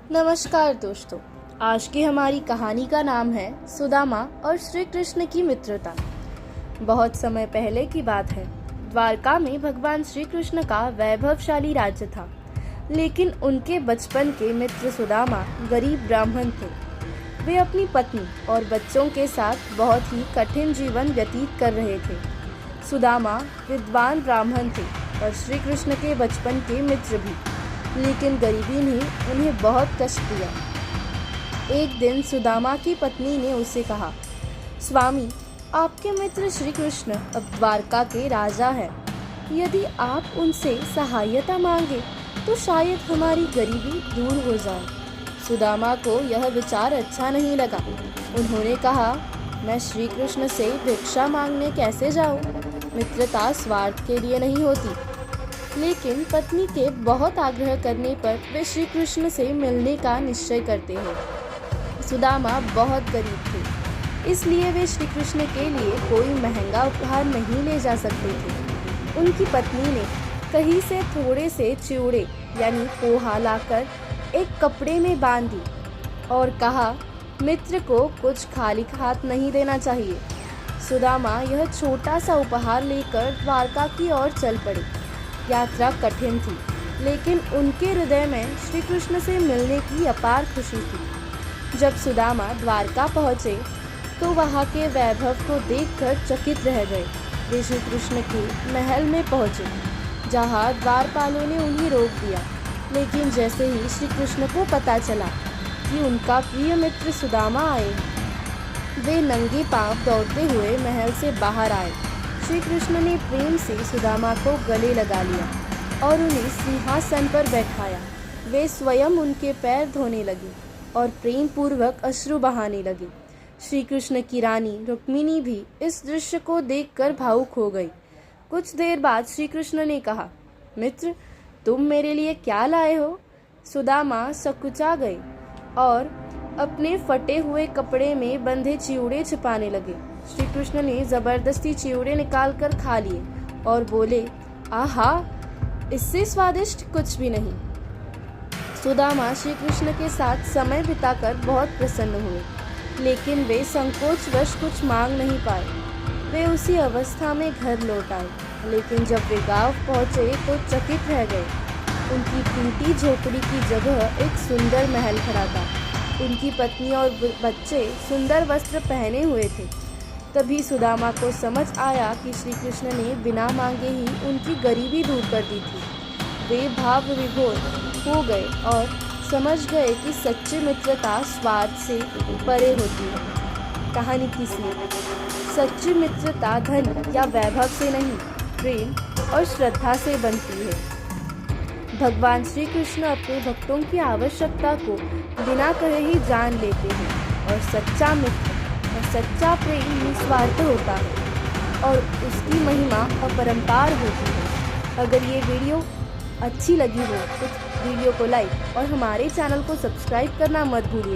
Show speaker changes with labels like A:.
A: नमस्कार दोस्तों। आज की हमारी कहानी का नाम है सुदामा और श्री कृष्ण की मित्रता। बहुत समय पहले की बात है। द्वारका में भगवान श्री कृष्ण का वैभवशाली राज्य था, लेकिन उनके बचपन के मित्र सुदामा गरीब ब्राह्मण थे। वे अपनी पत्नी और बच्चों के साथ बहुत ही कठिन जीवन व्यतीत कर रहे थे। सुदामा विद्वान ब्राह्मण थे और श्री कृष्ण के बचपन के मित्र भी, लेकिन गरीबी ने उन्हें बहुत कष्ट दिया। एक दिन सुदामा की पत्नी ने उसे कहा, स्वामी, आपके मित्र श्री कृष्ण अब द्वारका के राजा हैं। यदि आप उनसे सहायता मांगे तो शायद हमारी गरीबी दूर हो जाए। सुदामा को यह विचार अच्छा नहीं लगा। उन्होंने कहा, मैं श्री कृष्ण से भिक्षा मांगने कैसे जाऊं? मित्रता स्वार्थ के लिए नहीं होती। लेकिन पत्नी के बहुत आग्रह करने पर वे श्री कृष्ण से मिलने का निश्चय करते हैं। सुदामा बहुत गरीब थे, इसलिए वे श्री कृष्ण के लिए कोई महंगा उपहार नहीं ले जा सकते थे। उनकी पत्नी ने कहीं से थोड़े से चिवड़े यानी पोहा लाकर एक कपड़े में बांध दी और कहा, मित्र को कुछ खाली हाथ नहीं देना चाहिए। सुदामा यह छोटा सा उपहार लेकर द्वारका की ओर चल पड़े। यात्रा कठिन थी, लेकिन उनके हृदय में श्री कृष्ण से मिलने की अपार खुशी थी। जब सुदामा द्वारका पहुँचे तो वहाँ के वैभव को देखकर चकित रह गए। वे श्री कृष्ण के महल में पहुँचे, जहाँ द्वारपालों ने उन्हें रोक दिया। लेकिन जैसे ही श्री कृष्ण को पता चला कि उनका प्रिय मित्र सुदामा आए, वे नंगे पांव दौड़ते हुए महल से बाहर आए। श्री कृष्ण ने प्रेम से सुदामा को गले लगा लिया और उन्हें सिंहासन पर बैठाया। वे स्वयं उनके पैर धोने लगे और प्रेम पूर्वक अश्रु बहाने लगे। श्री कृष्ण की रानी रुक्मिणी भी इस दृश्य को देखकर भावुक हो गई। कुछ देर बाद श्री कृष्ण ने कहा, मित्र, तुम मेरे लिए क्या लाए हो? सुदामा सकुचा गए और अपने फटे हुए कपड़े में बंधे चिवड़े छिपाने लगे। श्री कृष्ण ने जबरदस्ती चिवड़े निकालकर खा लिए और बोले, आहा, इससे स्वादिष्ट कुछ भी नहीं। सुदामा श्री कृष्ण के साथ समय बिताकर बहुत प्रसन्न हुए, लेकिन वे संकोचवश कुछ मांग नहीं पाए। वे उसी अवस्था में घर लौट आए, लेकिन जब वे गांव पहुंचे तो चकित रह गए। उनकी टूटी झोपड़ी की जगह एक सुंदर महल खड़ा था। उनकी पत्नी और बच्चे सुंदर वस्त्र पहने हुए थे। तभी सुदामा को समझ आया कि श्री कृष्ण ने बिना मांगे ही उनकी गरीबी दूर कर दी थी। वे भाव विभोर हो गए और समझ गए कि सच्ची मित्रता स्वार्थ से परे होती है। कहानी की सीख, सच्ची मित्रता धन या वैभव से नहीं, प्रेम और श्रद्धा से बनती है। भगवान श्री कृष्ण अपने भक्तों की आवश्यकता को बिना कहे ही जान लेते हैं और सच्चा मित्र और सच्चा प्रेम निस्वार्थ होता है और उसकी महिमा अपरंपार होती है। अगर ये वीडियो अच्छी लगी हो तो वीडियो को लाइक और हमारे चैनल को सब्सक्राइब करना मत भूलिए।